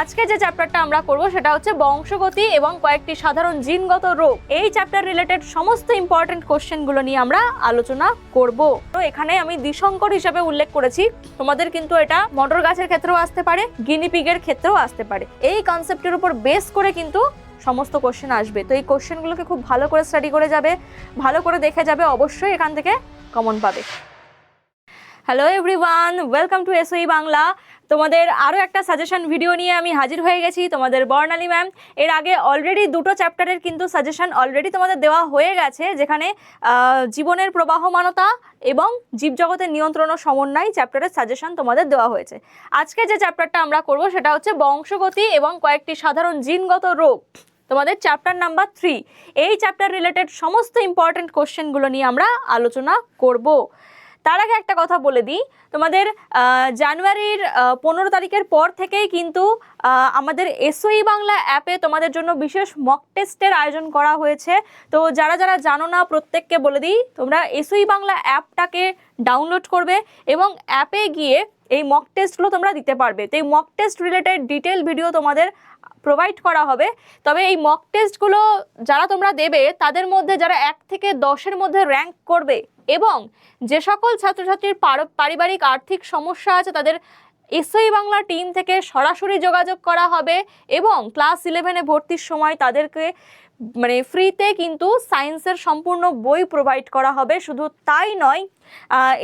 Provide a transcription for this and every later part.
আজকে যে চ্যাপ্টারটা আমরা করব সেটা হচ্ছে বংশগতি এবং কয়েকটি সাধারণ জিনগত রোগ। এই চ্যাপ্টার রিলেটেড সমস্ত ইম্পর্টেন্ট কোশ্চেনগুলো নিয়ে আমরা আলোচনা করব। তো এখানে আমি দ্বিসংকর হিসেবে উল্লেখ করেছি, তোমাদের কিন্তু এটা মটর গাছের ক্ষেত্রেও আসতে পারে, গিনিপিগের ক্ষেত্রেও আসতে পারে। এই কনসেপ্টের উপর বেস করে কিন্তু সমস্ত কোশ্চেন আসবে। তো এই কোশ্চেনগুলোকে খুব ভালো করে স্টাডি করে যাবে, ভালো করে দেখে যাবে, অবশ্যই এখান থেকে কমন পাবে। Hello everyone, welcome to এসওই Bangla. তোমাদের আরও একটা সাজেশন ভিডিও নিয়ে আমি হাজির হয়ে গেছি, তোমাদের বর্ণালী ম্যাম। এর আগে অলরেডি দুটো চ্যাপ্টারের কিন্তু সাজেশন অলরেডি তোমাদের দেওয়া হয়ে গেছে, যেখানে জীবনের প্রবাহমানতা এবং জীবজগতের নিয়ন্ত্রণ ও সমন্বয় চ্যাপ্টারের সাজেশন তোমাদের দেওয়া হয়েছে। আজকে যে চ্যাপ্টারটা আমরা করব সেটা হচ্ছে বংশগতি এবং কয়েকটি সাধারণ জিনগত রোগ, তোমাদের চ্যাপ্টার নাম্বার 3। এই চ্যাপ্টার রিলেটেড সমস্ত ইম্পর্টেন্ট কোশ্চেনগুলো নিয়ে আমরা আলোচনা করব। তার আগে একটা কথা বলে দিই, তোমাদের জানুয়ারির 15 তারিখের পর থেকেই কিন্তু আমাদের এসওই বাংলা অ্যাপে তোমাদের জন্য বিশেষ মক টেস্টের আয়োজন করা হয়েছে। তো যারা যারা জানো না প্রত্যেককে বলে দিই, তোমরা এসওই বাংলা অ্যাপটাকে ডাউনলোড করবে এবং অ্যাপে গিয়ে এই মক টেস্টগুলো তোমরা দিতে পারবে। তো এই mock test related detail video তোমাদের প্রোভাইড করা হবে। তবে এই মক টেস্টগুলো যারা তোমরা দেবে তাদের মধ্যে যারা 1 থেকে 10-এর মধ্যে র্যাঙ্ক করবে এবং যে সকল ছাত্রছাত্রীর পারিবারিক আর্থিক সমস্যা আছে তাদের এসওই বাংলা টিম থেকে সরাসরি যোগাযোগ করা হবে এবং ক্লাস 11-এ ভর্তির সময় তাদেরকে ফ্রিতে কিন্তু সায়েন্সের সম্পূর্ণ বই প্রোভাইড করা হবে। শুধু তাই নয়,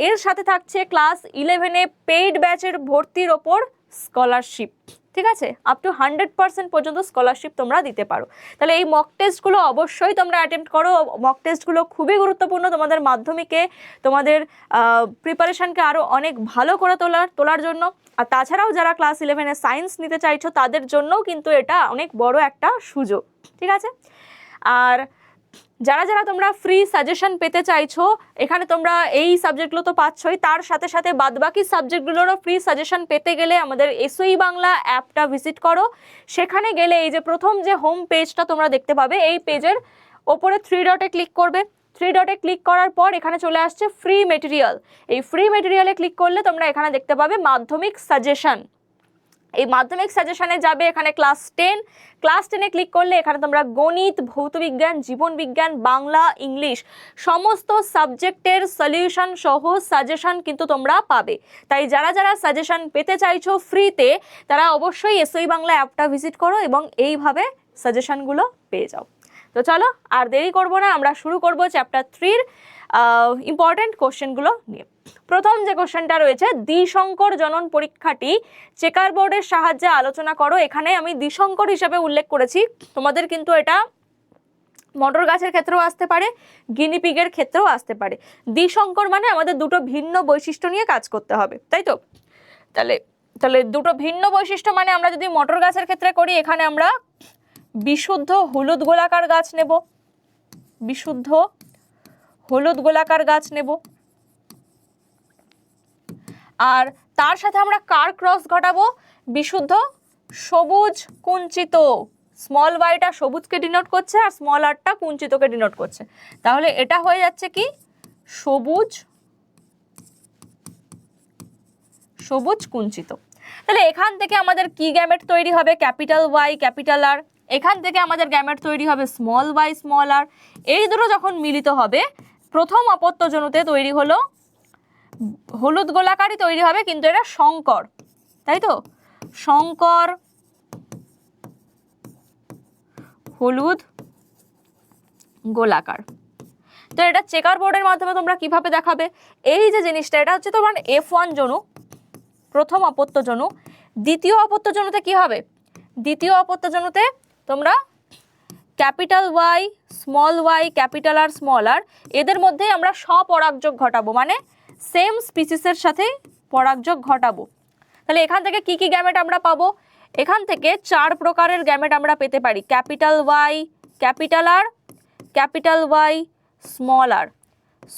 এর সাথে থাকছে ক্লাস 11-এ পেইড ব্যাচের ভর্তির ওপর স্কলারশিপ। ঠিক আছে, আপ টু 100% পর্যন্ত স্কলারশিপ তোমরা দিতে পারো। তাহলে এই মক টেস্টগুলো অবশ্যই তোমরা অ্যাটেম্প্ট করো। মক টেস্টগুলো খুবই গুরুত্বপূর্ণ তোমাদের মাধ্যমিকে, তোমাদের প্রিপারেশনকে আরও অনেক ভালো করে তোলার জন্য। আর তাছাড়াও যারা ক্লাস 11-এ সায়েন্স নিতে চাইছো তাদের জন্যও কিন্তু এটা অনেক বড় একটা সুযোগ। ঠিক আছে, আর যারা যারা তোমরা ফ্রি সাজেশন পেতে চাইছো, এখানে তোমরা এই সাবজেক্টগুলো তো পাচ্ছই, তার সাথে সাথে বাদবাকি সাবজেক্টগুলোরও ফ্রি সাজেশন পেতে গেলে আমাদের এসওই বাংলা অ্যাপটা ভিজিট করো। সেখানে গেলে এই যে প্রথম যে হোম পেজটা তোমরা দেখতে পাবে, এই পেজের ওপরে 3 ডটে ক্লিক করবে। 3 ডটে ক্লিক করার পর এখানে চলে আসছে ফ্রি মেটেরিয়াল। এই ফ্রি মেটেরিয়ালে ক্লিক করলে তোমরা এখানে দেখতে পাবে মাধ্যমিক সাজেশন। এই মাধ্যমিক সাজেশনে যাবে, এখানে ক্লাস 10-এ ক্লিক করলে এখানে তোমরা গণিত, ভৌতবিজ্ঞান, জীবনবিজ্ঞান, বাংলা, ইংলিশ সমস্ত সাবজেক্টের সলিউশন সহ সাজেশন কিন্তু তোমরা পাবে। তাই যারা যারা সাজেশন পেতে চাইছো ফ্রিতে, তারা অবশ্যই এসওই বাংলা অ্যাপটা ভিজিট করো এবং এইভাবে সাজেশনগুলো পেয়ে যাও। তো চলো আর দেরি করবো না, আমরা শুরু করব চ্যাপ্টার 3-র ইম্পর্টেন্ট কোশ্চেনগুলো নিয়ে। প্রথম যে কোশ্চেনটা রয়েছে, দ্বিসংকর জনন পরীক্ষাটি চেকার বোর্ডের সাহায্যে আলোচনা করো। এখানে আমি দ্বিসংকর হিসেবে উল্লেখ করেছি, তোমাদের কিন্তু এটা মটর গাছের ক্ষেত্রেও আসতে পারে, গিনিপিগের ক্ষেত্রেও আসতে পারে। দ্বিসংকর মানে আমাদের দুটো ভিন্ন বৈশিষ্ট্য নিয়ে কাজ করতে হবে, তাই তো? তাহলে দুটো ভিন্ন বৈশিষ্ট্য মানে আমরা যদি মটর গাছের ক্ষেত্রে করি, এখানে আমরা বিশুদ্ধ হলুদ গোলাকার গাছ নেব, বিশুদ্ধ হলুদ গোলাকার গাছ নেব। আর তার সাথে আমরা কার ক্রস ঘটাবো? বিশুদ্ধ সবুজ কুঞ্চিত। স্মল ওয়াইটা সবুজকে ডিনোট করছে আর স্মল আরটা কুঞ্চিতকে ডিনোট করছে। তাহলে এটা হয়ে যাচ্ছে কি? সবুজ সবুজ কুঞ্চিত। তাহলে এখান থেকে আমাদের কি গ্যামেট তৈরি হবে? Capital Y capital R. এখান থেকে আমাদের গ্যামেট তৈরি হবে স্মল ওয়াই স্মল আর। এই দুটো যখন মিলিত হবে, প্রথম অপত্য জনুতে তৈরি হলো হলুদ গোলাকারই তৈরি হবে, কিন্তু এটা সংকর, তাই তো? সংকর হলুদ গোলাকার। তো এটা চেকার বোর্ডের মাধ্যমে তোমরা কিভাবে দেখাবে? এই যে জিনিসটা, এটা হচ্ছে তোমার F1 জনু, প্রথম অপত্য জনু। দ্বিতীয় অপত্য জনুতে কি হবে? দ্বিতীয় অপত্য জনুতে তোমরা capital Y small Y capital R small R, এদের মধ্যে আমরা স্বপরাগযোগ ঘটাবো, মানে সেম স্পিসিসের সাথে পরাগযোগ ঘটাবো। তাহলে এখান থেকে কি কি গ্যামেট আমরা পাবো? এখান থেকে 4 প্রকারের গ্যামেট আমরা পেতে পারি। Capital Y capital R, capital Y small R,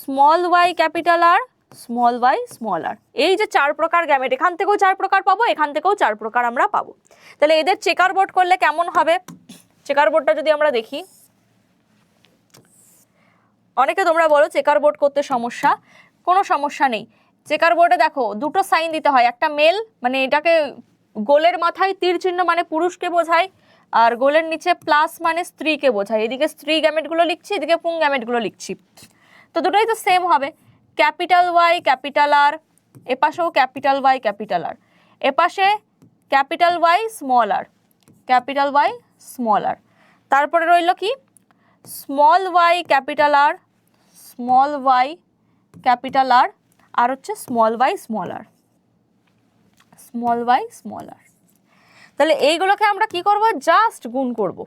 small Y capital R, small Y small R. এই যে 4 প্রকার গ্যামেট, এখান থেকেও 4 প্রকার পাবো, এখান থেকেও 4 প্রকার আমরা পাবো। তাহলে এদের চেকার বোর্ড করলে কেমন হবে? চেকার বোর্ডটা যদি আমরা দেখি, অনেকে তোমরা বলো চেকার বোর্ড করতে সমস্যা। কোনো সমস্যা নেই। চেকার বোর্ডে দেখো দুটো সাইন দিতে হয়, একটা মেল মানে এটাকে গোলের মাথায় তীর চিহ্ন মানে পুরুষকে বোঝায়, আর গোলের নিচে প্লাস মানে স্ত্রীকে বোঝায়। এদিকে স্ত্রী গ্যামেটগুলো লিখছি, এদিকে পুং গ্যামেটগুলো লিখছি, তো দুটোই তো সেম হবে। ক্যাপিটাল ওয়াই ক্যাপিটাল আর, এপাশেও ক্যাপিটাল ওয়াই ক্যাপিটাল আর, এপাশে capital Y small R, capital Y small R. তারপরে রইল কি small Y capital R, small Y capital R, আর হচ্ছে small Y small R, small Y small R. তাহলে এইগুলোকে আমরা কি করব, জাস্ট গুণ করব।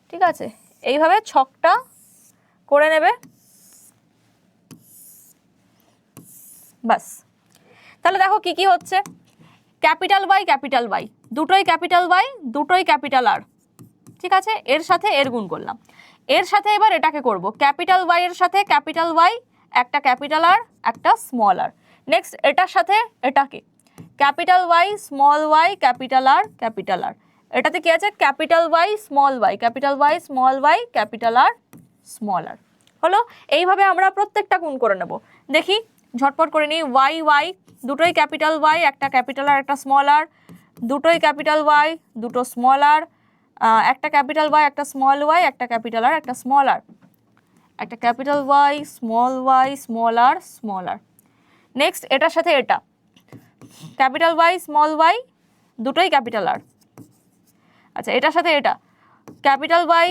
ঠিক আছে, এইভাবে ছকটা করে নেবে, বাস। তাহলে দেখো কি কি হচ্ছে, ক্যাপিটাল ওয়াই দুটোই ক্যাপিটাল ওয়াই, দুটোই ক্যাপিটাল আর। ঠিক আছে, এর সাথে এর গুণ করলাম, এর সাথে এবার এটাকে করব, ক্যাপিটাল ওয়াই এর সাথে ক্যাপিটাল ওয়াই, একটা ক্যাপিটাল আর একটা স্মল আর। নেক্সট এটার সাথে এটাকে capital Y small Y capital R capital R. এটাতে কি আছে, capital Y small Y capital Y small Y capital R small R. হলো, এইভাবে আমরা প্রত্যেকটা গুণ করে নেব। দেখি ঝটপট করে নিই, ওয়াই ওয়াই দুটোই ক্যাপিটাল ওয়াই, একটা ক্যাপিটাল আর একটা স্মল আর, দুটোই ক্যাপিটাল ওয়াই দুটো স্মল আর, একটা ক্যাপিটাল ওয়াই একটা স্মল ওয়াই, একটা ক্যাপিটাল আর একটা স্মল আর, একটা capital Y small R small R. Next এটার সাথে এটা ক্যাপিটাল ওয়াই স্মল ওয়াই দুটোই ক্যাপিটাল আর। আচ্ছা, এটার সাথে এটা capital Y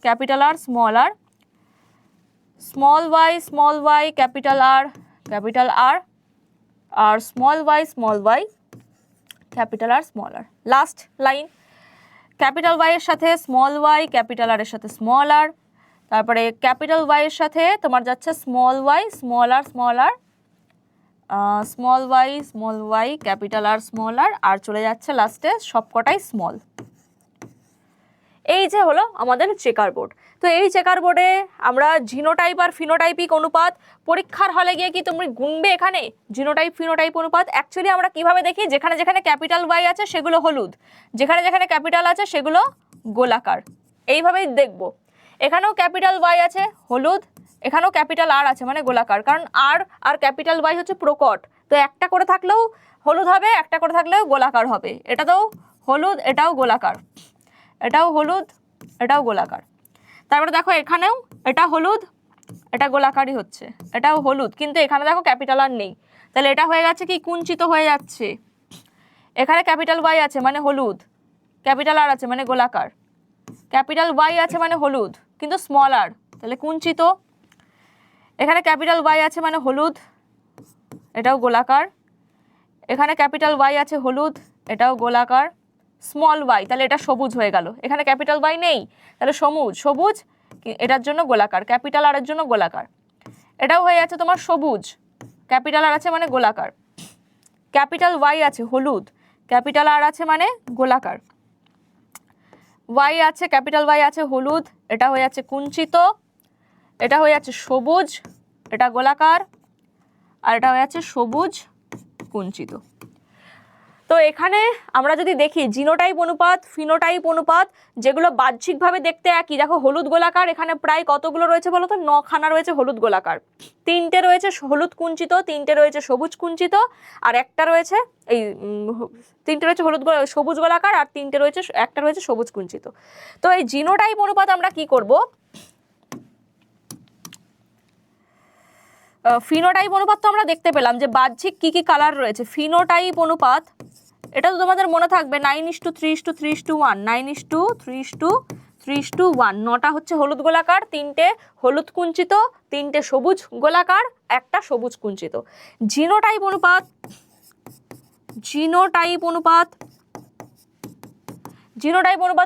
capital R small R, small Y capital R আর small Y capital R small আর। লাস্ট লাইন ক্যাপিটাল ওয়াই এর সাথে স্মল ওয়াই ক্যাপিটাল আর এর সাথে স্মল আর, তারপরে ক্যাপিটাল ওয়াই এর সাথে তোমার যাচ্ছে small Y small R small Y capital R আর চলে যাচ্ছে লাস্টে সবকটাই স্মল। এই যে হলো আমাদের চেকার বোর্ড। তো এই চেকার বোর্ডে আমরা জিনোটাইপ আর ফিনোটাইপিক অনুপাত পরীক্ষার হলে গিয়ে কি তুমি গুনবে এখানে জিনোটাইপ ফিনোটাইপ অনুপাত। অ্যাকচুয়ালি আমরা কিভাবে দেখি, যেখানে যেখানে ক্যাপিটাল ওয়াই আছে সেগুলো হলুদ, যেখানে যেখানে ক্যাপিটাল আছে সেগুলো গোলাকার, এইভাবেই দেখব। এখানেও ক্যাপিটাল ওয়াই আছে হলুদ, এখানেও ক্যাপিটাল আর আছে মানে গোলাকার, কারণ আর ক্যাপিটাল ওয়াই হচ্ছে প্রকট, তো একটা করে থাকলেও হলুদ হবে, একটা করে থাকলেও গোলাকার হবে। এটাতেও হলুদ, এটাও গোলাকার, এটাও হলুদ, এটাও গোলাকার। তারপরে দেখো এখানেও এটা হলুদ, এটা গোলাকারই হচ্ছে, এটাও হলুদ, কিন্তু এখানে দেখো ক্যাপিটাল আর নেই, তাহলে এটা হয়ে যাচ্ছে কি কুঞ্চিত হয়ে যাচ্ছে। এখানে ক্যাপিটাল ওয়াই আছে মানে হলুদ, ক্যাপিটাল আর আছে মানে গোলাকার, ক্যাপিটাল ওয়াই আছে মানে হলুদ কিন্তু স্মল আর, তাহলে কুঞ্চিত। এখানে ক্যাপিটাল ওয়াই আছে মানে হলুদ, এটাও গোলাকার, এখানে ক্যাপিটাল ওয়াই আছে হলুদ, এটাও গোলাকার, স্মল ওয়াই, তাহলে এটা সবুজ হয়ে গেল, এখানে ক্যাপিটাল ওয়াই নেই তাহলে সবুজ, এটার জন্য গোলাকার, ক্যাপিটাল আর এর জন্য গোলাকার। এটাও হয়ে যাচ্ছে তোমার সবুজ, ক্যাপিটাল আর আছে মানে গোলাকার, ক্যাপিটাল ওয়াই আছে হলুদ, ক্যাপিটাল আর আছে মানে গোলাকার, ওয়াই আছে ক্যাপিটাল ওয়াই আছে হলুদ, এটা হয়ে যাচ্ছে কুঞ্চিত, এটা হয়ে যাচ্ছে সবুজ, এটা গোলাকার, আর এটা হয়ে যাচ্ছে সবুজ কুঞ্চিত। তো এখানে আমরা যদি দেখি জিনোটাইপ অনুপাত ফিনোটাইপ অনুপাত যেগুলো বাহ্যিকভাবে দেখতে একই, দেখো হলুদ গোলাকার এখানে প্রায় কতগুলো রয়েছে বলো তো, 9খানা রয়েছে হলুদ গোলাকার, 3টে রয়েছে হলুদ কুঞ্চিত, 3টে রয়েছে সবুজ কুঞ্চিত, আর একটা রয়েছে এই 3টে রয়েছে সবুজ গোলাকার, আর 3টে রয়েছে, একটা রয়েছে সবুজ কুঞ্চিত। তো এই জিনোটাইপ অনুপাত আমরা কি করব, ফিনোটাইপ অনুপাত তো আমরা দেখতে পেলাম যে বাহ্যিক কি কি কালার রয়েছে। ফিনোটাইপ অনুপাত এটা তো তোমাদের মনে থাকবে 9:3:3:1, 9:3:3:1, 9টা হচ্ছে হলুদ গোলাকার, 3টে হলুদ কুঞ্চিত, 3টে সবুজ গোলাকার, একটা সবুজ কুঞ্চিত। জিনোটাইপ অনুপাত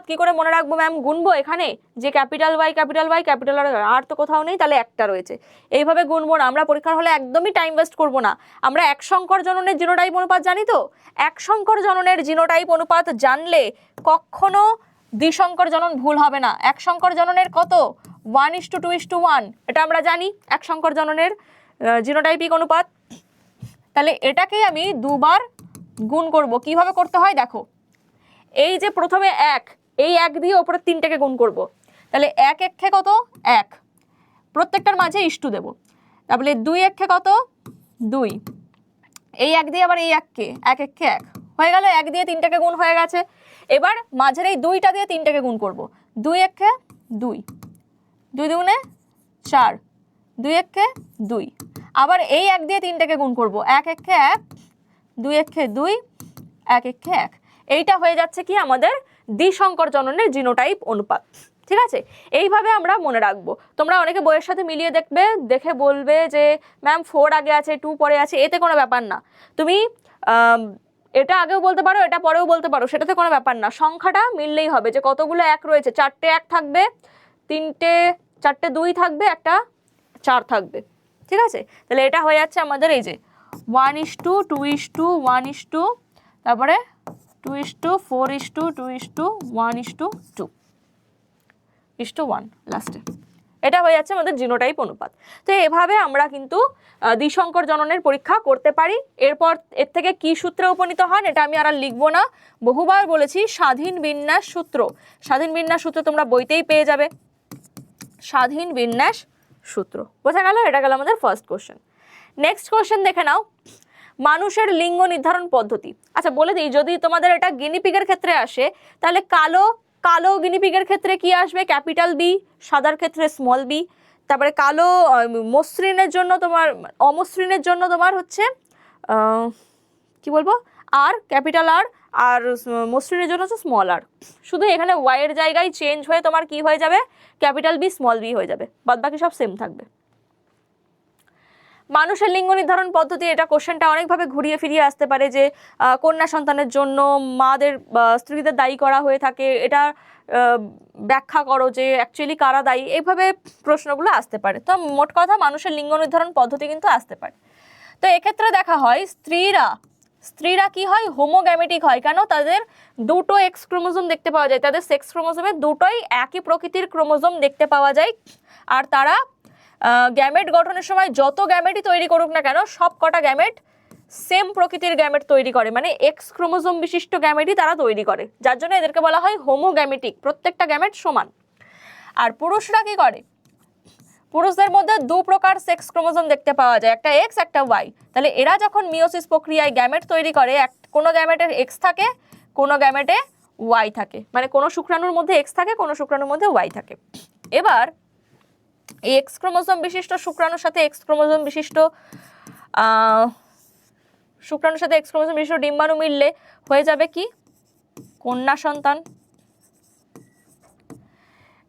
কি করে মনে রাখবো ম্যাম, গুনবো এখানে যে ক্যাপিটাল ওয়াই ক্যাপিটাল আর তো কোথাও নেই, তাহলে একটা রয়েছে, এইভাবে গুনবো না। আমরা পরীক্ষার হলে একদমই টাইম ওয়েস্ট করবো না। আমরা এক সংকর জননের জিনোটাইপ অনুপাত জানি তো, এক সংকর জননের জিনোটাইপ অনুপাত জানলে কখনো দ্বিসংকর জনন ভুল হবে না। এক সংকর জননের কত 1:2:1, এটা আমরা জানি এক সংকর জননের জিনোটাইপিক অনুপাত। তাহলে এটাকেই আমি দুবার গুণ করব। কিভাবে করতে হয় দেখো, এই যে প্রথমে এই এক দিয়ে ওপরে 3টেকে গুণ করব, তাহলে 1 একে কত 1, প্রত্যেকটার মাঝে ইস্টু দেব, তাহলে 2 একে কত 2, এই এক দিয়ে আবার এই এককে এক এককে এক হয়ে গেল, এক দিয়ে তিনটাকে গুণ হয়ে গেছে। এবার মাঝের এই দুইটা দিয়ে তিনটাকে গুণ করব, দুই এককে দুই, দুই দুগুণে চার, দুই এককে দুই। আবার এই এক দিয়ে তিনটাকে গুণ করব, এক এককে এক, দুই এককে দুই, এক এককে এক। এইটা হয়ে যাচ্ছে কি আমাদের দ্বিসংকর জননের জিনোটাইপ অনুপাত। ঠিক আছে, এইভাবে আমরা মনে রাখবো। তোমরা অনেকে বইয়ের সাথে মিলিয়ে দেখবে, দেখে বলবে যে ম্যাম 4 আগে আছে 2 পরে আছে, এতে কোনো ব্যাপার না। তুমি এটা আগেও বলতে পারো, এটা পরেও বলতে পারো, সেটাতে কোনো ব্যাপার না। সংখ্যাটা মিললেই হবে, যে কতগুলো এক রয়েছে, 4টে এক থাকবে, 4টে 2 থাকবে, একটা 4 থাকবে। ঠিক আছে, তাহলে এটা হয়ে যাচ্ছে আমাদের এই যে 1:2, 2:2, 1:2, তারপরে 2:4, 2:2, 1:1 লাস্টে। এটা হয়ে যাচ্ছে আমাদের জিনোটাইপ অনুপাত। তো এভাবে আমরা কিন্তু দ্বিসংকর জননের পরীক্ষা করতে পারি। এরপর এর থেকে কি সূত্রে উপনীত হন এটা আমি আর লিখবো না, বহুবার বলেছি স্বাধীন বিন্যাস সূত্র। স্বাধীন বিন্যাস সূত্র তোমরা বইতেই পেয়ে যাবে, স্বাধীন বিন্যাস সূত্র। বোঝা গেল? এটা গেল আমাদের ফার্স্ট কোশ্চেন। নেক্সট কোশ্চেন দেখে নাও, মানুষের লিঙ্গ নির্ধারণ পদ্ধতি। আচ্ছা বলে দিই, যদি তোমাদের এটা গিনিপিগের ক্ষেত্রে আসে তাহলে কালো গিনিপিগের ক্ষেত্রে কি আসবে? ক্যাপিটাল বি, সাদার ক্ষেত্রে স্মল বি। তারপরে কালো মসৃণের জন্য তোমার, অমসৃণের জন্য তোমার হচ্ছে কি বলবো, আর, ক্যাপিটাল আর, আর মসৃণের জন্য হচ্ছে স্মল আর। শুধু এখানে ওয়াইয়ের জায়গায় চেঞ্জ হয়ে তোমার কি হয়ে যাবে, ক্যাপিটাল বি স্মল বি হয়ে যাবে, বাদ বাকি সব সেম থাকবে। মানুষের লিঙ্গ নির্ধারণ পদ্ধতি, এটা কোশ্চেনটা অনেকভাবে ঘুরিয়ে ফিরিয়ে আসতে পারে, যে কন্যা সন্তানের জন্য মাদের স্ত্রীদের দায়ী করা হয়ে থাকে, এটা ব্যাখ্যা করো যে অ্যাকচুয়ালি কারা দায়ী, এইভাবে প্রশ্নগুলো আসতে পারে। তো মোট কথা মানুষের লিঙ্গ নির্ধারণ পদ্ধতি কিন্তু আসতে পারে। তো এক্ষেত্রে দেখা হয় স্ত্রীরা কি হয়, হোমোগ্যামেটিক হয়। কেন? তাদের দুটো এক্স ক্রোমোজোম দেখতে পাওয়া যায়, তাদের সেক্স ক্রোমোজোমে দুটোই একই প্রকৃতির ক্রোমোজোম দেখতে পাওয়া যায়। আর তারা গ্যামেট গঠনের সময় যত গ্যামেটই তৈরি করুক না কেন, সব কটা গ্যামেট সেম প্রকৃতির গ্যামেট তৈরি করে, মানে এক্স ক্রোমোজোম বিশিষ্ট গ্যামেটই তারা তৈরি করে, যার জন্য এদেরকে বলা হয় হোমোগ্যামেটিক, প্রত্যেকটা গ্যামেট সমান। আর পুরুষরা কি করে, পুরুষদের মধ্যে দু প্রকার সেক্স ক্রোমোজোম দেখতে পাওয়া যায়, একটা এক্স একটা ওয়াই। তাহলে এরা যখন মিওসিস প্রক্রিয়ায় গ্যামেট তৈরি করে, কোনো গ্যামেটের এক্স থাকে, কোনো গ্যামেটে ওয়াই থাকে, মানে কোনো শুক্রাণুর মধ্যে এক্স থাকে, কোনো শুক্রাণুর মধ্যে ওয়াই থাকে। এবার এই এক্স ক্রোমোজোম বিশিষ্ট শুক্রাণুর সাথে এক্স ক্রোমোজোম বিশিষ্ট ডিম্বাণু মিললে হয়ে যাবে কি, কন্যা সন্তান।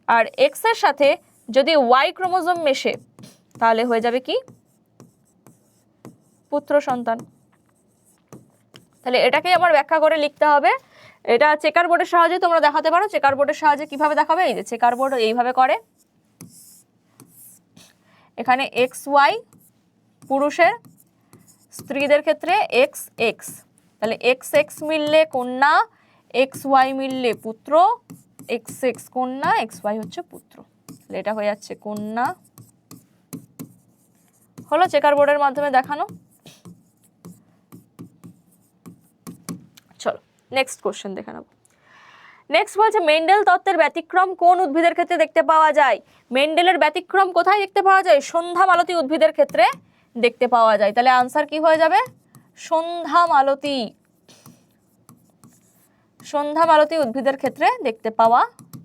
আর এক্স এর সাথে যদি ওয়াই ক্রোমোজোম মেশে তাহলে হয়ে যাবে কি, পুত্র সন্তান। তাহলে এটাকে আমার ব্যাখ্যা করে লিখতে হবে। এটা চেকার বোর্ডের সাহায্যে তোমরা দেখাতে পারো। চেকার বোর্ডের সাহায্যে কিভাবে দেখাবে, এই যে চেকার বোর্ড এইভাবে করে, এখানে এক্স ওয়াই পুরুষের, স্ত্রীদের ক্ষেত্রে এক্স এক্স, তাহলে এক্স এক্স মিললে কন্যা, এক্স ওয়াই মিললে পুত্র, এক্স এক্স কন্যা, এক্স ওয়াই হচ্ছে পুত্র। তাহলে এটা হয়ে যাচ্ছে কন্যা, হলো চেকার বোর্ডের মাধ্যমে দেখানো। চলো নেক্সট কোশ্চেন দেখে নেব। নেক্সট বলছে মেন্ডেল তত্ত্বের ব্যতিক্রম কোন উদ্ভিদের ক্ষেত্রে দেখতে পাওয়া যায়? মেন্ডেলের ব্যতিক্রম কোথায় দেখতে পাওয়া যায়? সন্ধ্যা মালতী উদ্ভিদের ক্ষেত্রে দেখতে পাওয়া যায়। তাহলে আনসার কি হয়ে যাবে, সন্ধ্যা মালতী। সন্ধ্যা মালতী উদ্ভিদের ক্ষেত্রে দেখতে পাওয়া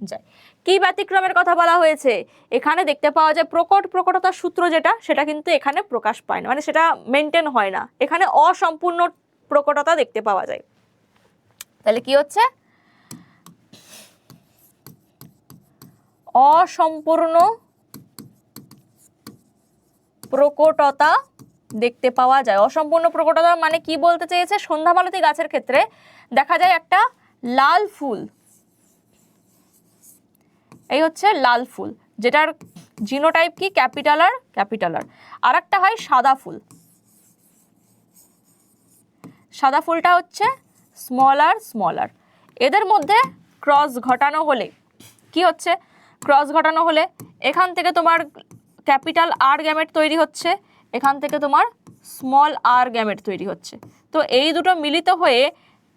যায়। কি ব্যতিক্রমের কথা বলা হয়েছে? এখানে দেখতে পাওয়া যায় প্রকটতার সূত্র যেটা, সেটা কিন্তু এখানে প্রকাশ পায় না, মানে সেটা মেনটেন হয় না, এখানে অসম্পূর্ণ প্রকটতা দেখতে পাওয়া যায়। তাহলে কি হচ্ছে, অসম্পূর্ণ প্রকটতা দেখতে পাওয়া যায়। অসম্পূর্ণ প্রকটতা মানে কি বলতে চেয়েছে, সন্ধ্যা মালতী গাছের ক্ষেত্রে দেখা যায় একটা লাল ফুল, এই হচ্ছে লাল ফুল, যেটার জিনোটাইপ কি, ক্যাপিটাল আর, আর একটা হয় সাদা ফুল, সাদা ফুলটা হচ্ছে স্মল আর। এদের মধ্যে ক্রস ঘটানো হলে কি হচ্ছে, ক্রস ঘটানো হলে এখান থেকে তোমার ক্যাপিটাল আর গ্যামেট তৈরি হচ্ছে, এখান থেকে তোমার স্মল আর গ্যামেট তৈরি হচ্ছে। তো এই দুটো মিলিত হয়ে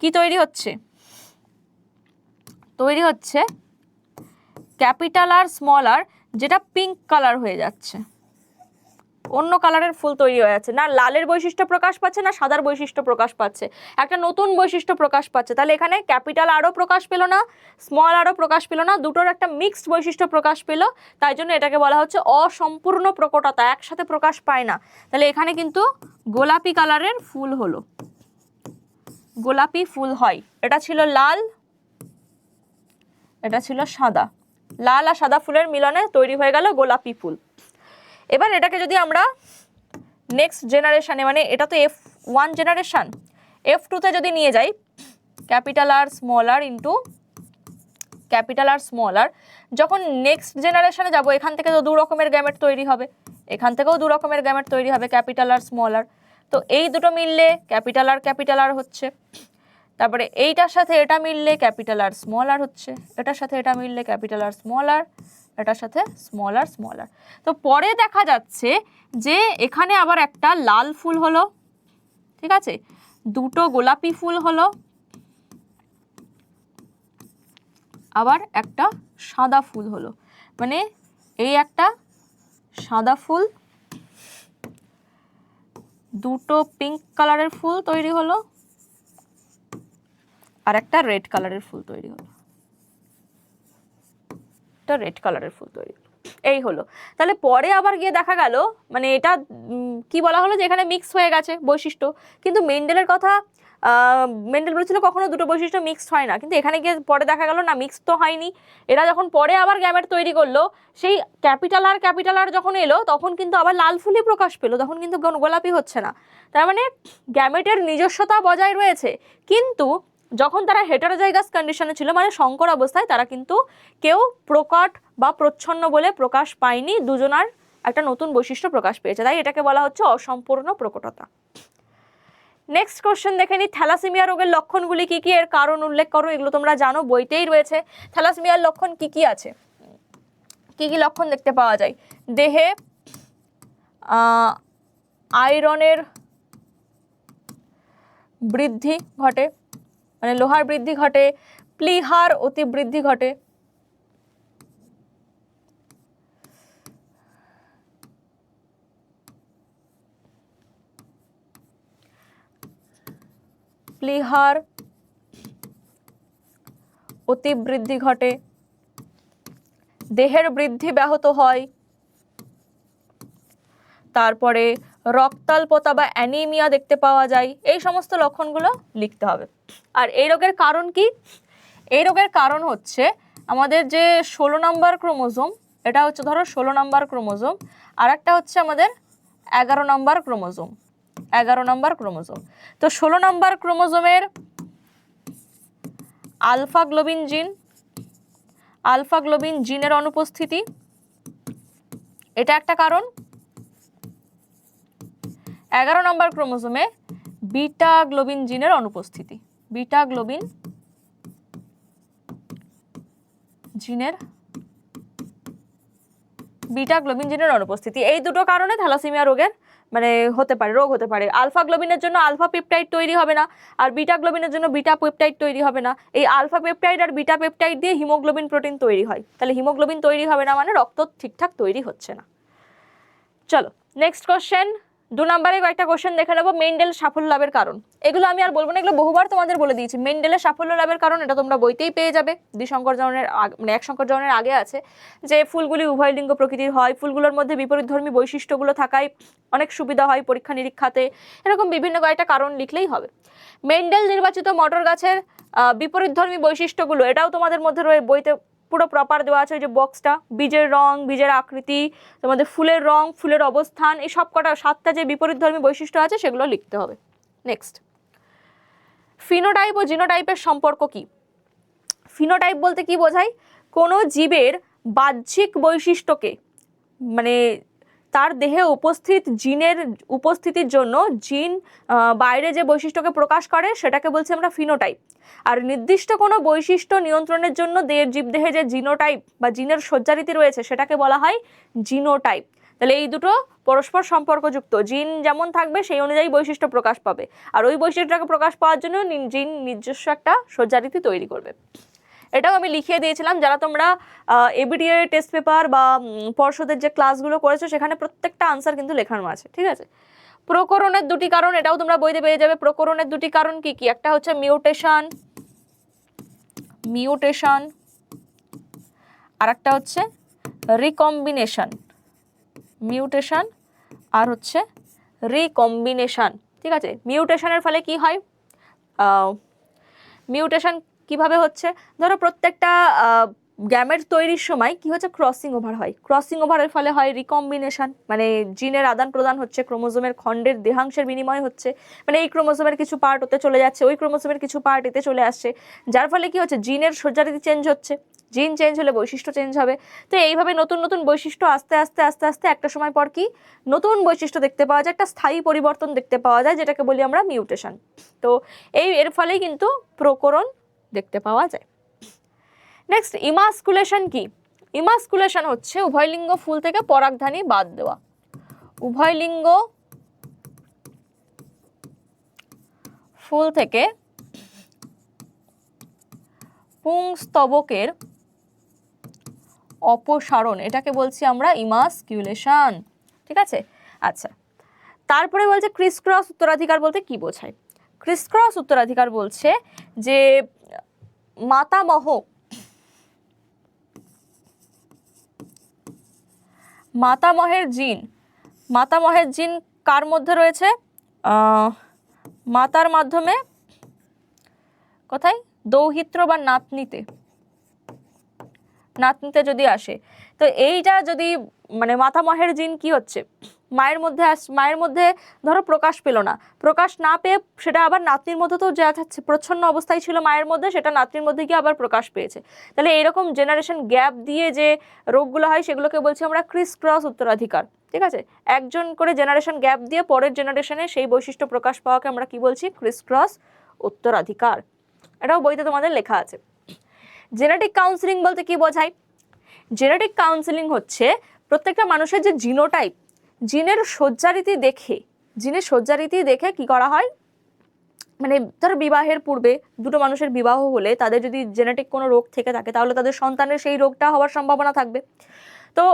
কি তৈরি হচ্ছে, ক্যাপিটাল আর স্মল আর, যেটা পিঙ্ক কালার হয়ে যাচ্ছে, অন্য কালারের ফুল তৈরি হয়ে যাচ্ছে, না লালের বৈশিষ্ট্য প্রকাশ পাচ্ছে না সাদার বৈশিষ্ট্য প্রকাশ পাচ্ছে, একটা নতুন বৈশিষ্ট্য প্রকাশ পাচ্ছে। তাহলে এখানে ক্যাপিটাল আরও প্রকাশ পেল না, স্মল আরও প্রকাশ পেল না, দুটোর একটা মিক্সড বৈশিষ্ট্য প্রকাশ পেল, তাই জন্য এটাকে বলা হচ্ছে অসম্পূর্ণ প্রকটতা, একসাথে প্রকাশ পায় না। তাহলে এখানে কিন্তু গোলাপি কালারের ফুল হলো, গোলাপি ফুল হয়। এটা ছিল লাল, এটা ছিল সাদা, লাল আর সাদা ফুলের মিলনে তৈরি হয়ে গেল গোলাপি ফুল। এবার এটাকে যদি আমরা নেক্সট জেনারেশনে, মানে এটা তো F1 জেনারেশন, F2তে যদি নিয়ে যাই, ক্যাপিটাল আর স্মল আর ইন্টু ক্যাপিটাল আর স্মল আর, যখন নেক্সট জেনারেশনে যাব এখান থেকে তো 2 রকমের গ্যামেট তৈরি হবে, এখান থেকেও 2 রকমের গ্যামেট তৈরি হবে, ক্যাপিটাল আর স্মল আর। তো এই দুটো মিললে ক্যাপিটাল আর হচ্ছে, তারপরে এইটার সাথে এটা মিললে ক্যাপিটাল আর স্মল আর হচ্ছে, এটার সাথে এটা মিললে ক্যাপিটাল আর স্মল আর, এটার সাথে স্মল আর। তো পরে দেখা যাচ্ছে যে এখানে আবার একটা লাল ফুল হলো, ঠিক আছে, দুটো গোলাপি ফুল হলো, আবার একটা সাদা ফুল হলো, মানে এই একটা সাদা ফুল, দুটো পিঙ্ক কালারের ফুল তৈরি হলো, আর একটা রেড কালারের ফুল তৈরি হলো, একটা রেড কালারের ফুল তৈরি হলো, এই হলো। তাহলে পরে আবার গিয়ে দেখা গেল, মানে এটা কি বলা হলো যে এখানে মিক্স হয়ে গেছে বৈশিষ্ট্য, কিন্তু মেন্ডেলের কথা, মেন্ডেল বলেছিল কখনো দুটো বৈশিষ্ট্য মিক্সড হয় না, কিন্তু এখানে গিয়ে পরে দেখা গেল না, মিক্স তো হয়নি। এরা যখন পরে আবার গ্যামেট তৈরি করলো, সেই ক্যাপিটাল আর যখন এলো তখন কিন্তু আবার লাল ফুলই প্রকাশ পেলো, তখন কিন্তু গোলাপি হচ্ছে না। তার মানে গ্যামেটের নিজস্বতা বজায় রয়েছে, কিন্তু যখন তারা হেটারোজাইগাস কন্ডিশনে ছিল, মানে সংকর অবস্থায়, তারা কিন্তু কেউ প্রকট বা প্রচ্ছন্ন বলে প্রকাশ পায়নি, দুজনার একটা নতুন বৈশিষ্ট্য প্রকাশ পেয়েছে, তাই এটাকে বলা হচ্ছে অসম্পূর্ণ প্রকটতা। নেক্সট কোশ্চেন দেখে নিই, থ্যালাসেমিয়া রোগের লক্ষণগুলি কি কি, এর কারণ উল্লেখ করো। এগুলো তোমরা জানো, বইতেই রয়েছে। থ্যালাসেমিয়ার লক্ষণ কি কি আছে, কি কি লক্ষণ দেখতে পাওয়া যায়? দেহে আয়রনের বৃদ্ধি ঘটে, মানে লোহার বৃদ্ধি ঘটে, প্লীহার অতিবৃদ্ধি ঘটে, প্লীহার অতিবৃদ্ধি ঘটে, দেহের বৃদ্ধি ব্যাহত হয়, তারপরে রক্তাল্পতা বা অ্যানিমিয়া দেখতে পাওয়া যায়। এই সমস্ত লক্ষণগুলো লিখতে হবে। আর এই রোগের কারণ কি? এই রোগের কারণ হচ্ছে আমাদের যে 16 নম্বর ক্রোমোজোম, এটা হচ্ছে ধরো 16 নম্বর ক্রোমোজোম, আর একটা হচ্ছে আমাদের 11 নম্বর ক্রোমোজোম, 11 নম্বর ক্রোমোজোম। তো 16 নম্বর ক্রোমোজোমের আলফা গ্লোবিন জিনের অনুপস্থিতি, এটা একটা কারণ। 11 নম্বর ক্রোমোজোমে বিটা গ্লোবিন জিনের অনুপস্থিতি, বিটা গ্লোবিন জিনের অনুপস্থিতি, এই দুটো কারণে থ্যালাসেমিয়া রোগের মানে রোগ হতে পারে। আলফা গ্লোবিনের জন্য আলফা পেপটাইড তৈরি হবে না, আর বিটা গ্লোবিনের জন্য বিটা পেপটাইড তৈরি হবে না। এই আলফা পেপটাইড আর বিটা পেপটাইড দিয়ে হিমোগ্লোবিন প্রোটিন তৈরি হয়, তাহলে হিমোগ্লোবিন তৈরি হবে না মানে রক্ত ঠিকঠাক তৈরি হচ্ছে না। চলো নেক্সট কোশ্চেন, 2 নম্বরে কয়েকটা কোশ্চেন দেখে নেবো। মেন্ডেল সাফল্য লাভের কারণ, এগুলো আমি আর বলবো না, এগুলো বহুবার তোমাদের বলে দিয়েছি। মেন্ডেলের সাফল্য লাভের কারণ এটা তোমরা বইতেই পেয়ে যাবে, দ্বিসংকর জননের মানে এক সংকর জননের আগে আছে যে ফুলগুলি উভয় লিঙ্গ প্রকৃতির হয়, ফুলগুলোর মধ্যে বিপরীতধর্মী বৈশিষ্ট্যগুলো থাকায় অনেক সুবিধা হয় পরীক্ষা নিরীক্ষাতে, এরকম বিভিন্ন কয়েকটা কারণ লিখলেই হবে। মেন্ডেল নির্বাচিত মটর গাছের বিপরীতধর্মী বৈশিষ্ট্যগুলো, এটাও তোমাদের মধ্যে বইতে পুরো প্রপার দেওয়া আছে, ওই যে বক্সটা, বীজের রং, বীজের আকৃতি, তোমাদের ফুলের রং, ফুলের অবস্থান, এই সব কটা 7টা যে বিপরীতধর্মী বৈশিষ্ট্য আছে সেগুলো লিখতে হবে। নেক্সট, ফিনোটাইপ ও জিনোটাইপের সম্পর্ক কি? ফিনোটাইপ বলতে কি বোঝায়? কোনো জীবের বাহ্যিক বৈশিষ্ট্যকে, মানে তার দেহে উপস্থিত জিনের উপস্থিতির জন্য জিন বাইরে যে বৈশিষ্ট্যকে প্রকাশ করে সেটাকে বলছি আমরা ফিনোটাইপ। আর নির্দিষ্ট কোনো বৈশিষ্ট্য নিয়ন্ত্রণের জন্য জীবদেহে যে জিনোটাইপ বা জিনের সজ্জারীতি রয়েছে সেটাকে বলা হয় জিনোটাইপ। তাহলে এই দুটো পরস্পর সম্পর্কযুক্ত, জিন যেমন থাকবে সেই অনুযায়ী বৈশিষ্ট্য প্রকাশ পাবে, আর ওই বৈশিষ্ট্যটাকে প্রকাশ পাওয়ার জন্য জিন নিজস্ব একটা সজ্জারীতি তৈরি করবে। এটাও আমি লিখিয়ে দিয়েছিলাম, যারা তোমরা এবিডিএ টেস্ট পেপার বা পর্ষদের যে ক্লাসগুলো করেছো সেখানে প্রত্যেকটা আনসার কিন্তু লেখানো আছে, ঠিক আছে। প্রকরণের দুটি কারণ, এটাও তোমরা বইতে পেয়ে যাবে। প্রকরণের দুটি কারণ কি কি? একটা হচ্ছে মিউটেশন, আর একটা হচ্ছে রিকম্বিনেশন। মিউটেশন আর হচ্ছে রিকম্বিনেশন, ঠিক আছে। মিউটেশনের ফলে কি হয়? মিউটেশন কিভাবে হচ্ছে? ধরো প্রত্যেকটা গ্যামেট তৈরির সময় কি হচ্ছে? ক্রসিং ওভার হয়। ক্রসিং ওভারের ফলে হয় রিকম্বিনেশন, মানে জিনের আদান প্রদান হচ্ছে, ক্রোমোজোমের খণ্ডের দেহাংশের বিনিময় হচ্ছে, মানে এই ক্রোমোজোমের কিছু পার্ট ওতে চলে যাচ্ছে, ওই ক্রোমোজোমের কিছু পার্ট এতে চলে আসছে, যার ফলে কি হচ্ছে? জিনের সজ্জারীতি চেঞ্জ হচ্ছে। জিন চেঞ্জ হলে বৈশিষ্ট্য চেঞ্জ হবে। তো এইভাবে নতুন নতুন বৈশিষ্ট্য আস্তে আস্তে আস্তে আস্তে একটা সময় পর কি নতুন বৈশিষ্ট্য দেখতে পাওয়া যায়, একটা স্থায়ী পরিবর্তন দেখতে পাওয়া যায়, যেটাকে বলি আমরা মিউটেশন। তো এর ফলেই কিন্তু প্রকরণ দেখতে পাওয়া যায়। নেক্সট, ইমাস্কুলেশন কি? ইমাস্কুলেশন হচ্ছে উভয়লিঙ্গ ফুল থেকে পরাগধানী বাদ দেওয়া। উভয়লিঙ্গ ফুল থেকে পুংস্তবকের অপসারণ, এটাকে বলছি আমরা ইমাস্কুলেশন, ঠিক আছে। আচ্ছা, তারপরে বলছে ক্রিস ক্রস উত্তরাধিকার বলতে কি বোঝায়? ক্রিস ক্রস উত্তরাধিকার বলছে যে মাতামহের জিন কার মধ্যে রয়েছে? মাতার মাধ্যমে কোথায়? দৌহিত্র বা নাতনিতে যদি আসে, তো এইটা যদি মানে মাতামহের জিন কি হচ্ছে? মায়ের মধ্যে ধরো প্রকাশ পেল না, প্রকাশ না পেয়ে সেটা আবার নাতনির মধ্যে তো যা যাচ্ছে, প্রচ্ছন্ন অবস্থায় ছিল মায়ের মধ্যে, সেটা নাতনির মধ্যে গিয়ে আবার প্রকাশ পেয়েছে। তাহলে এরকম জেনারেশন গ্যাপ দিয়ে যে রোগগুলো হয় সেগুলোকে বলছি আমরা ক্রিস ক্রস উত্তরাধিকার, ঠিক আছে। একজন করে জেনারেশন গ্যাপ দিয়ে পরের জেনারেশনে সেই বৈশিষ্ট্য প্রকাশ পাওয়াকে আমরা কি বলছি? ক্রিস ক্রস উত্তরাধিকার। এটাও বইতে তোমাদের লেখা আছে। জেনেটিক কাউন্সিলিং বলতে কি বোঝায়? জেনেটিক কাউন্সিলিং হচ্ছে প্রত্যেকটা মানুষের যে জিনোটাইপ, জিনের সজ্জারীতি দেখে কি করা হয়, মানে ধরো বিবাহের পূর্বে দুটো মানুষের বিবাহ হলে তাদের যদি জেনেটিক কোনো রোগ থেকে থাকে তাহলে তাদের সন্তানের সেই রোগটা হওয়ার সম্ভাবনা থাকবে। তো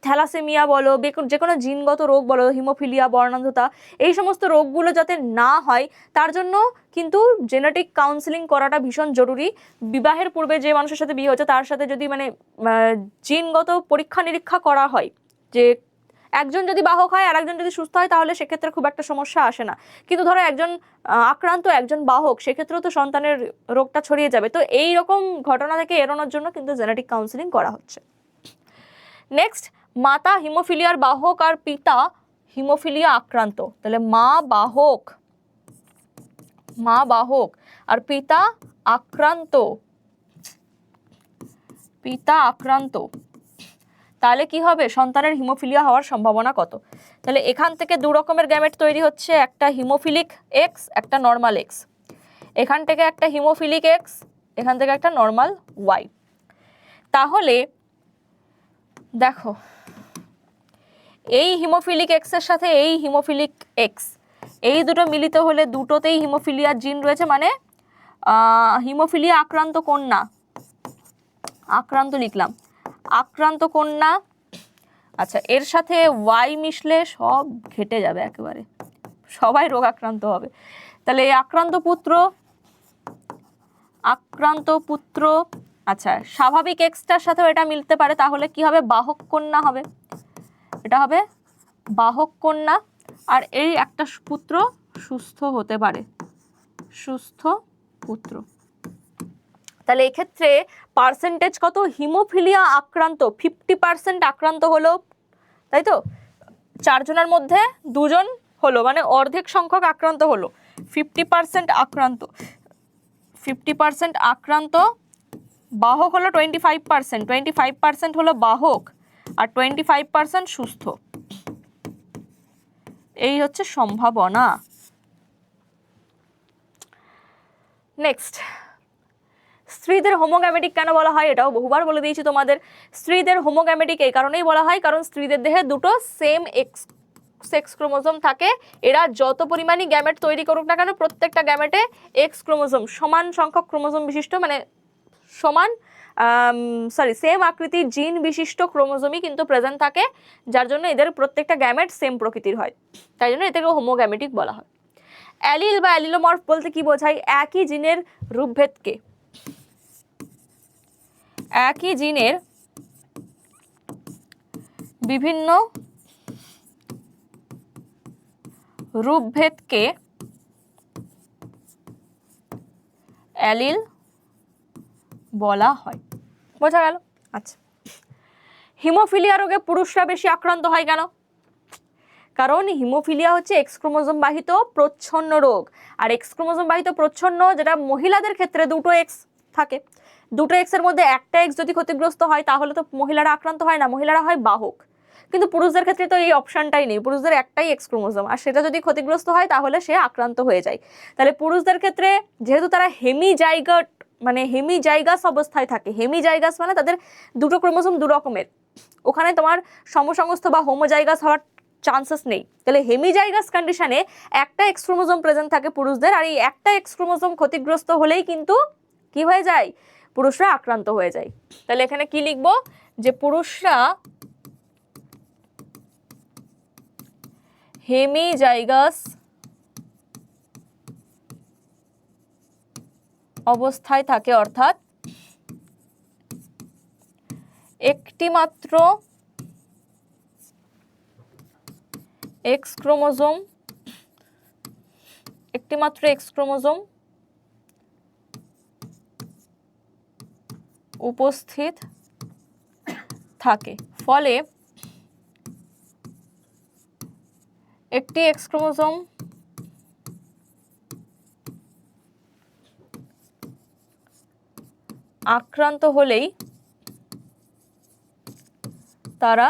থ্যালাসেমিয়া বলো, যে কোনো জিনগত রোগ বলো, হিমোফিলিয়া, বর্ণান্ধতা, এই সমস্ত রোগগুলো যাতে না হয় তার জন্য কিন্তু জেনেটিক কাউন্সিলিং করাটা ভীষণ জরুরি। বিবাহের পূর্বে যে মানুষের সাথে বিয়ে হচ্ছে তার সাথে যদি মানে জিনগত পরীক্ষা নিরীক্ষা করা হয়, যে একজন যদি বাহক হয় আর একজন যদি সুস্থ হয় তাহলে সেক্ষেত্রে খুব একটা সমস্যা আসে না, কিন্তু ধরো একজন আক্রান্ত একজন বাহক, সেক্ষেত্রেও তো সন্তানের রোগটা ছড়িয়ে যাবে। তো এই রকম ঘটনা থেকে এড়ানোর জন্য কিন্তু জেনেটিক কাউন্সিলিং করা হচ্ছে। নেক্সট, মাতা হিমোফিলিয়ার বাহক আর পিতা হিমোফিলিয়া আক্রান্ত, তাহলে মা বাহক আর পিতা আক্রান্ত, তাহলে কি হবে? সন্তানের হিমোফিলিয়া হওয়ার সম্ভাবনা কত? তাহলে এখান থেকে দু রকমের গ্যামেট তৈরি হচ্ছে, একটা হিমোফিলিক এক্স, একটা নর্মাল এক্স। এখান থেকে একটা হিমোফিলিক এক্স, এখান থেকে একটা নর্মাল ওয়াই। তাহলে দেখো, এই হিমোফিলিক এক্সের সাথে এই হিমোফিলিক এক্স, এই দুটো মিলিত হলে দুটোতেই হিমোফিলিয়ার জিন রয়েছে, মানে হিমোফিলিয়া আক্রান্ত কন্যা, আক্রান্ত কন্যা। আচ্ছা, এর সাথে ওয়াই মিশলে সব ঘেটে যাবে একেবারে, সবাই রোগ আক্রান্ত হবে। তাহলে আক্রান্ত পুত্র, আচ্ছা স্বাভাবিক এক্সটার সাথেও এটা মিলতে পারে, তাহলে কি হবে? বাহক কন্যা হবে, এটা হবে বাহক কন্যা। আর এই একটা পুত্র সুস্থ হতে পারে, সুস্থ পুত্র। তাহলে এক্ষেত্রে পার্সেন্টেজ কত? হিমোফিলিয়া আক্রান্ত 50% আক্রান্ত হলো, তাই তো? 4 জনের মধ্যে 2 জন হলো, মানে অর্ধেক সংখ্যক আক্রান্ত হলো। 50% আক্রান্ত, বাহক হলো 25% হলো বাহক, আর 25% সুস্থ। এই হচ্ছে সম্ভাবনা। নেক্সট, স্ত্রীদের হোমোগ্যামেটিক কেন বলা হয়? এটাও বহুবার বলে দিয়েছি তোমাদের। স্ত্রীদের হোমোগ্যামেটিক এই কারণেই বলা হয় কারণ স্ত্রীদের দেহে দুটো সেম সেক্স ক্রোমোজোম থাকে। এরা যত পরিমাণই গ্যামেট তৈরি করুক না কেন, প্রত্যেকটা গ্যামেটে এক্স ক্রোমোজোম, সমান সংখ্যক ক্রোমোজোম বিশিষ্ট, মানে সেম আকৃতির জিন বিশিষ্ট ক্রোমোজোমই কিন্তু প্রেজেন্ট থাকে, যার জন্য এদের প্রত্যেকটা গ্যামেট সেম প্রকৃতির হয়, তাই জন্য এদেরকে হোমোগ্যামেটিক বলা হয়। অ্যালিল বা অ্যালিলোমর্ফ বলতে কি বোঝায়? একই জিনের রূপভেদকে, একই জিনের বিভিন্ন রূপভেদকে অ্যালিল বলা হয়। বোঝা গেল? আচ্ছা, হিমোফিলিয়া রোগে পুরুষরা বেশি আক্রান্ত হয় কেন? কারণ হিমোফিলিয়া হচ্ছে এক্স ক্রোমোজোম বাহিত প্রচ্ছন্ন রোগ, আর এক্স ক্রোমোজোম বাহিত প্রচ্ছন্ন, যেটা মহিলাদের ক্ষেত্রে দুটো এক্স থাকে, দুটো এক্স এর মধ্যে একটা এক্স যদি ক্ষতিগ্রস্ত হয় তাহলে তো মহিলারা আক্রান্ত হয় না, মহিলারা হয় বাহক। কিন্তু পুরুষদের ক্ষেত্রে তো এই অপশনটাই নেই, পুরুষদের একটাই এক্স ক্রোমোজোম, আর সেটা যদি ক্ষতিগ্রস্ত হয় তাহলে সে আক্রান্ত হয়ে যায়। তাহলে পুরুষদের ক্ষেত্রে যেহেতু তারা হেমিজাইগাস অবস্থায় থাকে, হেমিজাইগাস মানে তাদের দুটো ক্রোমোজোম দু রকমের, ওখানে তোমার সমসংস্থ বা হোমোজাইগাস হওয়ার চান্সেস নেই। তাহলে হেমিজাইগাস কন্ডিশনে একটা এক্স ক্রোমোজোম প্রেজেন্ট থাকে পুরুষদের, আর এই একটা এক্স ক্রোমোজোম ক্ষতিগ্রস্ত হলেই কিন্তু কি হয়ে যায়? পুরুষরা আক্রান্ত হয়ে যায়। তাহলে এখানে কি লিখবো? যে পুরুষরা হেমিজাইগাস অবস্থায় থাকে, অর্থাৎ একটিমাত্র এক্স ক্রোমোজোম উপস্থিত থাকে, ফলে একটি এক্স ক্রোমোজোম আক্রান্ত হলেই তারা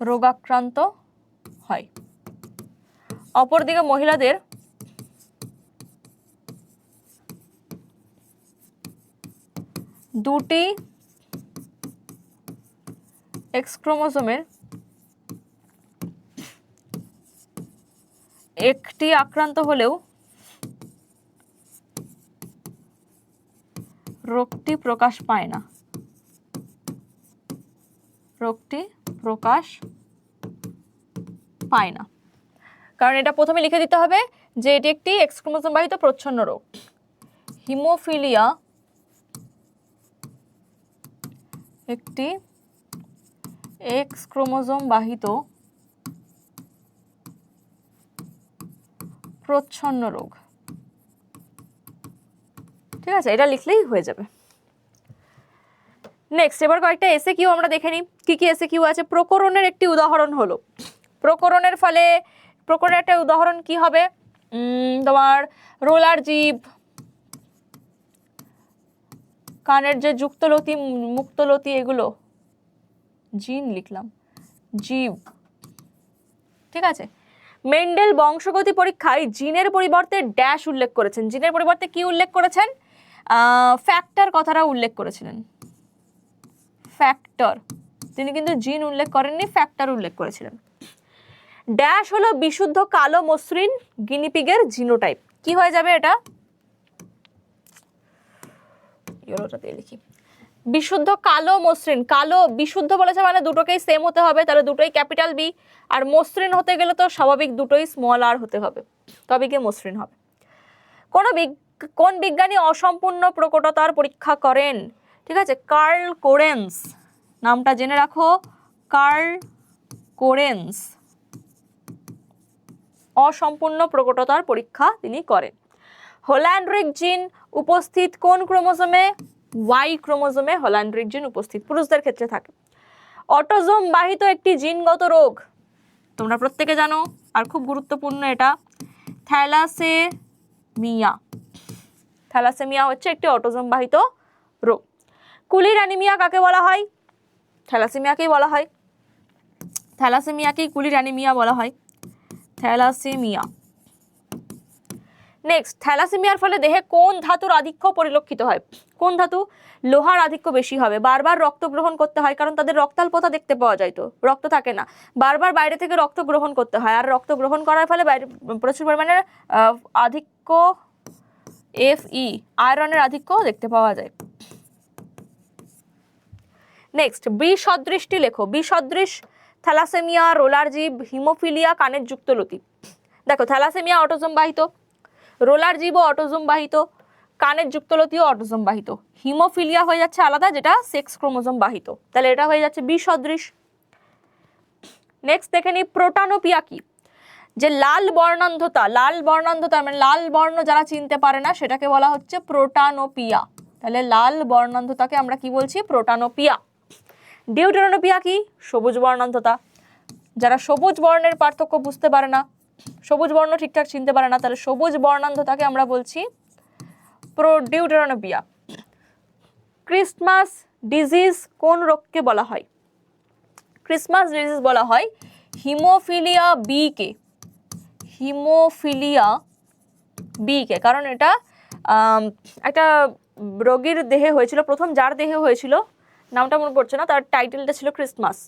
রোগাক্রান্ত হয়। অপরদিকে মহিলাদের দুটি এক্স ক্রোমোজোমের একটি আক্রান্ত হলেও রোগটি প্রকাশ পায় না, কারণ এটা প্রথমে লিখে দিতে হবে যে এটি একটি এক্স ক্রোমোজোম বাহিত প্রচ্ছন্ন রোগ। হিমোফিলিয়া একটি এক্স ক্রোমোজোম বাহিত প্রচ্ছন্ন রোগ। ঠিক আছে, এটা লিখলেই হয়ে যাবে। নেক্সট, এবার কয়েকটা এসএকিউ আমরা দেখে নিই। কি কি এসএকিউ আছে? প্রকরণের একটি উদাহরণ হলো, প্রকরণের একটা উদাহরণ কি হবে? তোমার রোলার জীব, কানের যে যুক্তলতি মুক্তলতি, এগুলো জিন লিখলাম, জীব। ঠিক আছে, মেন্ডেল বংশগতি পরীক্ষায় জিনের পরিবর্তে ড্যাশ উল্লেখ করেছেন। জিনের পরিবর্তে কি উল্লেখ করেছেন? ফ্যাক্টর কথাটা উল্লেখ করেছিলেন, ফ্যাক্টর। তিনি কিন্তু জিন উল্লেখ করেননি, ফ্যাক্টর উল্লেখ করেছিলেন। ড্যাশ হলো বিশুদ্ধ কালো মসৃণ গিনিপিগের জিনোটাইপ। কি হয়ে যাবে এটা? লিখি, বিশুদ্ধ কালো মসৃণ। কালো বিশুদ্ধ বলেছে মানে দুটোকেই সেম হতে হবে, তাহলে দুটোই ক্যাপিটাল বি, আর মসৃণ হতে গেলে তো স্বাভাবিক দুটোই স্মল আর হতে হবে, তবে গিয়ে মসৃণ হবে। কোন বিজ্ঞানী অসম্পূর্ণ প্রকটতার পরীক্ষা করেন? ঠিক আছে, কার্ল কোরেন্স, নামটা জেনে রাখো, কার্ল কোরেন্স অসম্পূর্ণ প্রকটতার পরীক্ষা তিনি করেন। হোল্যান্ড্রিক জিন উপস্থিত কোন ক্রোমোজোমে? ওয়াই ক্রোমোজোমে হোল্যান্ড্রিক জিন উপস্থিত, পুরুষদের ক্ষেত্রে থাকে। অটোজোম বাহিত একটি জিনগত রোগ তোমরা প্রত্যেকে জানো, আর খুব গুরুত্বপূর্ণ এটা, থ্যালাসেমিয়া। থ্যালাসেমিয়া হচ্ছে একটি অটোজোম বাহিত রোগ। কুলির অ্যানিমিয়া কাকে বলা হয়? থ্যালাসেমিয়াকেই বলা হয়, থ্যালাসেমিয়াকেই কুলির অ্যানিমিয়া বলা হয়, থ্যালাসেমিয়া। নেক্সট, থ্যালাসেমিয়ার ফলে দেহে কোন ধাতুর আধিক্য পরিলক্ষিত হয়? কোন ধাতু? লোহার আধিক্য বেশি হবে। বারবার রক্ত গ্রহণ করতে হয়, কারণ তাদের রক্তাল্পতা দেখতে পাওয়া যায়, তো রক্ত থাকে না, বারবার বাইরে থেকে রক্ত গ্রহণ করতে হয়, আর রক্ত গ্রহণ করার ফলে বাইরে প্রচুর পরিমাণে আধিক্য Fe, আয়রনের আধিক্য দেখতে পাওয়া যায়। নেক্সট, বি সদৃশটি লেখো। বি সদৃশ থ্যালাসেমিয়া, রোলার জীব, হিমোফিলিয়া, কানের যুক্তলতি। দেখো থ্যালাসেমিয়া অটোজোম বাহিত, রোলার জীবও অটোজোম বাহিত, কানের যুক্তলতিও অটোজোম বাহিত। হিমোফিলিয়া হয়ে যাচ্ছে আলাদা, যেটা সেক্স ক্রোমোজোম বাহিত, তাহলে এটা হয়ে যাচ্ছে বি সদৃশ। নেক্সট দেখে নিই প্রোটানোপিয়া কি। যে লাল বর্ণান্ধতা, লাল বর্ণান্ধতা মানে লাল বর্ণ যারা চিনতে পারে না সেটাকে বলা হচ্ছে প্রোটানোপিয়া। তাহলে লাল বর্ণান্ধতাকে আমরা কি বলছি? প্রোটানোপিয়া। ডিউটেরোনোপিয়া কি? সবুজ বর্ণান্ধতা। যারা সবুজ বর্ণের পার্থক্য বুঝতে পারে না, সবুজ বর্ণ ঠিকঠাক চিনতে পারে না, তাহলে সবুজ বর্ণান্ধতাকে আমরা বলছি ডিউটেরোনোপিয়া। ক্রিসমাস ডিজিজ কোন রোগকে বলা হয়? ক্রিসমাস ডিজিজ বলা হয় হিমোফিলিয়া বি কে, হিমোফিলিয়া বি কে, কারণ এটা একটা রোগীর দেহে হয়েছিল, প্রথম যার দেহে হয়েছিল নামটা মনে পড়ছে না, তার টাইটেলটা ছিল ক্রিসমাস,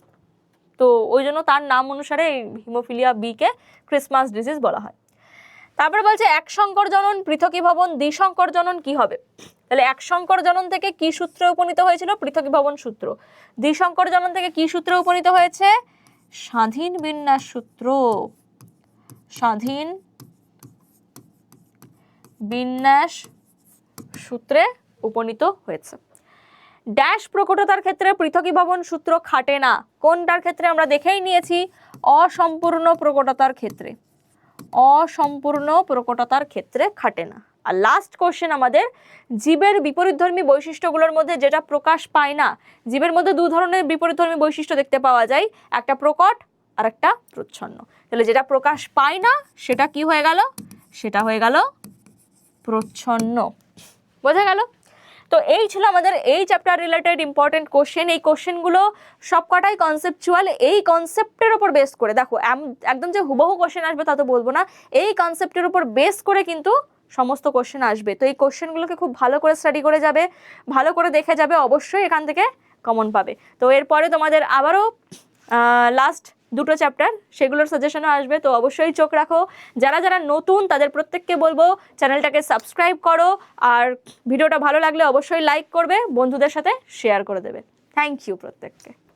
তো ওই জন্য তার নাম অনুসারে হিমোফিলিয়া বি কে ক্রিসমাস ডিজিজ বলা হয়। তারপরে বলছে এক সংকর জনন, পৃথকীভবন, দ্বিসংকর জনন কি হবে? তাহলে এক সংকর জনন থেকে কি সূত্রে উপনীত হয়েছিল? পৃথকীভবন সূত্র। দ্বিসংকর জনন থেকে কি সূত্রে উপনীত হয়েছে? স্বাধীন বিন্যাস সূত্র, স্বাধীন বিন্যাস সূত্রে উপনীত হয়েছে। ড্যাশ প্রকটতার ক্ষেত্রে পৃথকীভবন সূত্র খাটে না। কোনটার ক্ষেত্রে? আমরা দেখেই নিয়েছি, অসম্পূর্ণ প্রকটতার ক্ষেত্রে, অসম্পূর্ণ প্রকটতার ক্ষেত্রে খাটে না। আর লাস্ট কোশ্চেন আমাদের, জীবের বিপরীতধর্মী বৈশিষ্ট্যগুলোর মধ্যে যেটা প্রকাশ পায় না। জীবের মধ্যে দু ধরনের বিপরীতধর্মী বৈশিষ্ট্য দেখতে পাওয়া যায়, একটা প্রকট আর একটা প্রচ্ছন্ন। তাহলে যেটা প্রকাশ পায় না সেটা কি হয়ে গেল? সেটা হয়ে গেল প্রচ্ছন্ন। বোঝা গেল? তো এই ছিল আমাদের এই চ্যাপ্টার রিলেটেড ইম্পর্টেন্ট কোশ্চেন। এই কোশ্চেনগুলো সবকটাই কনসেপচুয়াল। এই কনসেপ্টের উপর বেস করে, দেখো একদম যে হুবহু কোশ্চেন আসবে তা তো বলবো না, এই কনসেপ্টের উপর বেস করে কিন্তু সমস্ত কোশ্চেন আসবে। তো এই কোশ্চেনগুলোকে খুব ভালো করে স্টাডি করে যাবে, ভালো করে দেখে যাবে, অবশ্যই এখান থেকে কমন পাবে। তো এরপরে তোমাদের আবারও লাস্ট দুটো চ্যাপ্টার, সেগুলোর সাজেশনও আসবে, তো অবশ্যই চোখ রাখো। যারা যারা নতুন তাদের প্রত্যেককে বলবো চ্যানেলটাকে সাবস্ক্রাইব করো, আর ভিডিওটা ভালো লাগলে অবশ্যই লাইক করবে, বন্ধুদের সাথে শেয়ার করে দেবে। থ্যাংক ইউ প্রত্যেককে।